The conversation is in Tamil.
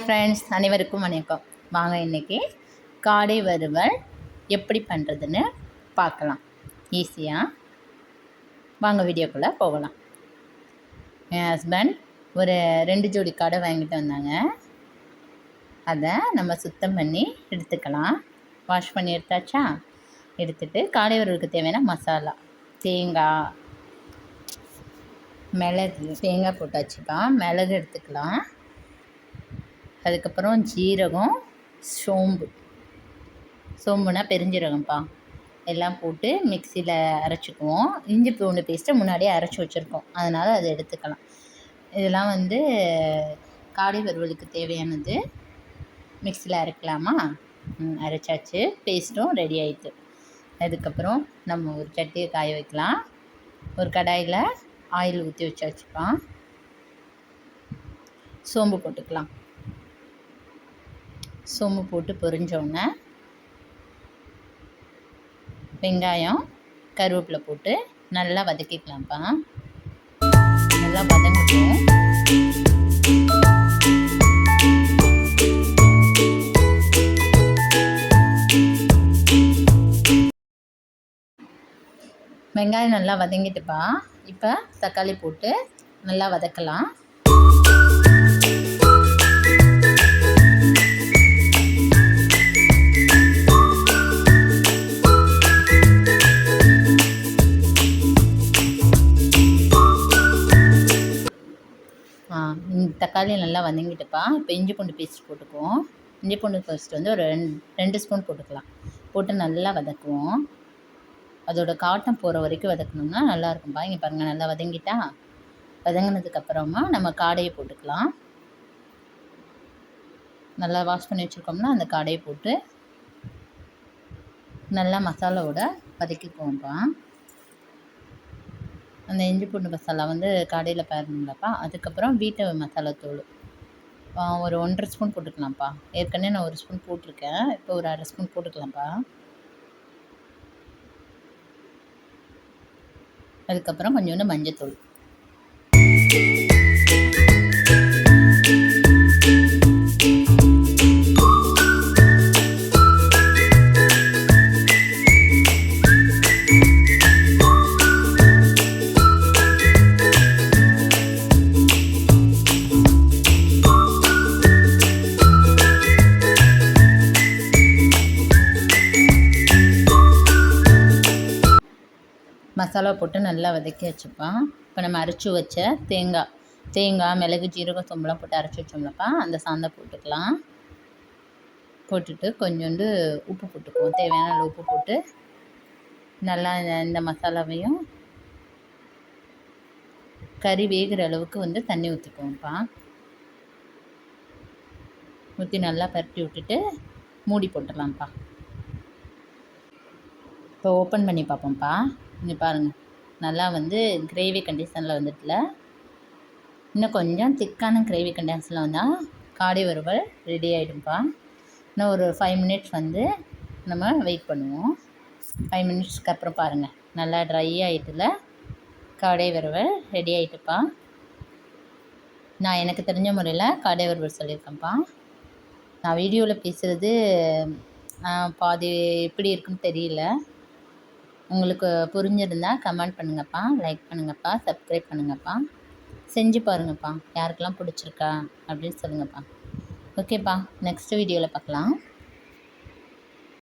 ஃப்ரெண்ட்ஸ், அனைவருக்கும் வணக்கம். வாங்க இன்றைக்கி காடை வறுவல் எப்படி பண்ணுறதுன்னு பார்க்கலாம். ஈஸியாக வாங்க வீடியோக்குள்ளே போகலாம். என் ஹஸ்பண்ட் ஒரு 2 ஜோடி காடை வாங்கிட்டு வந்தாங்க. அதை நம்ம சுத்தம் பண்ணி எடுத்துக்கலாம். வாஷ் பண்ணி எடுத்தாச்சா? எடுத்துகிட்டு காடை வறுவலுக்கு தேவையான மசாலா, தேங்காய், மிளகு, தேங்காய் போட்டாச்சுப்பா. மிளகு எடுத்துக்கலாம். அதுக்கப்புறம் ஜீரகம், சோம்புனா பெருஞ்சீரகம்ப்பா, எல்லாம் போட்டு மிக்சியில் அரைச்சிக்குவோம். இஞ்சி பூண்டு பேஸ்ட்டை முன்னாடியே அரைச்சி வச்சுருக்கோம், அதனால் அதை எடுத்துக்கலாம். இதெல்லாம் காடை வறுவலுக்கு தேவையானது. மிக்சியில் அரைக்கலாமா? அரைச்சாச்சு, பேஸ்ட்டும் ரெடி ஆகிட்டு. அதுக்கப்புறம் நம்ம ஒரு சட்டியை காய வைக்கலாம். ஒரு கடாயில் ஆயில் ஊற்றி வச்சாச்சுப்பா. சோம்பு போட்டுக்கலாம். சோம்பு போட்டு பொரிஞ்சோடனே வெங்காயம், கருவேப்பிலை போட்டு நல்லா வதக்கிக்கலாம்ப்பா. நல்லா வதங்கட்டும். வெங்காயம் நல்லா வதங்கிட்டுப்பா. இப்போ தக்காளி போட்டு நல்லா வதக்கலாம். தக்காளி நல்லா வதங்கிட்டுப்பா. இப்போ இஞ்சி பூண்டு பேஸ்ட் போட்டுக்குவோம். இஞ்சி பூண்டு பேஸ்ட் ஒரு 2 ஸ்பூன் போட்டுக்கலாம். போட்டு நல்லா வதக்குவோம். அதோட காட்டம் போகிற வரைக்கும் வதக்கணும்னா நல்லாயிருக்கும்ப்பா. இங்கே பாருங்கள், நல்லா வதங்கிட்டா. வதங்கினதுக்கப்புறமா நம்ம காடையை போட்டுக்கலாம். நல்லா வாஷ் பண்ணி வச்சுருக்கோம்னா அந்த காடையை போட்டு நல்லா மசாலாவோட வதக்கிக்குவோம்ப்பா. அந்த இஞ்சி பூண்டு மசாலா கடையில் பாருங்களாப்பா. அதுக்கப்புறம் வீட்டு மசாலாத்தூள் ஒரு 1.5 ஸ்பூன் போட்டுக்கலாம்ப்பா. ஏற்கனவே நான் 1 ஸ்பூன் போட்டிருக்கேன். இப்போ ஒரு 1/2 ஸ்பூன் போட்டுக்கலாம்ப்பா. அதுக்கப்புறம் கொஞ்சோண்டு மஞ்சத்தூள். மசாலா போட்டு நல்லா வதக்கி வச்சுப்போம். இப்போ நம்ம அரைச்சி வச்ச தேங்காய், மிளகு, ஜீரகம், சோம்புலாம் போட்டு அரைச்சி வச்சோம்லப்பா, அந்த சாந்தை போட்டுக்கலாம். போட்டுட்டு கொஞ்சோண்டு உப்பு போட்டுக்குவோம். தேவையான அளவு உப்பு போட்டு நல்லா இந்த மசாலாவையும் கறி வேகிற அளவுக்கு தண்ணி ஊற்றிக்குவோம்ப்பா. ஊற்றி நல்லா பரட்டி விட்டுட்டு மூடி போட்டுடலாம்ப்பா. இப்போ ஓப்பன் பண்ணி பார்ப்போம்ப்பா. இங்கே பாருங்கள், நல்லா கிரேவி கண்டிஷனில் வந்துட்டுல. இன்னும் கொஞ்சம் திக்கான கிரேவி கண்டிஷனில் வந்தால் காடை வறுவல் ரெடி ஆகிடும்ப்பா. இன்னும் ஒரு 5 மினிட்ஸ் நம்ம வெயிட் பண்ணுவோம். 5 மினிட்ஸ்க்கு அப்புறம் பாருங்கள், நல்லா ட்ரை ஆகிட்டுல. காடை வறுவல் ரெடி ஆகிட்டுப்பா. நான் எனக்கு தெரிஞ்ச முறையில் காடை வறுவல் சொல்லியிருக்கேன்ப்பா. நான் வீடியோவில் பேசுகிறது பாதி எப்படி இருக்குன்னு தெரியல. உங்களுக்கு புரிஞ்சிருந்தால் கமெண்ட் பண்ணுங்கப்பா, லைக் பண்ணுங்கப்பா, சப்ஸ்கிரைப் பண்ணுங்கப்பா. செஞ்சு பாருங்கப்பா. யாருக்கெல்லாம் பிடிச்சிருக்கா அப்படின்னு சொல்லுங்கப்பா. ஓகேப்பா, நெக்ஸ்ட் வீடியோவில் பார்க்கலாம்.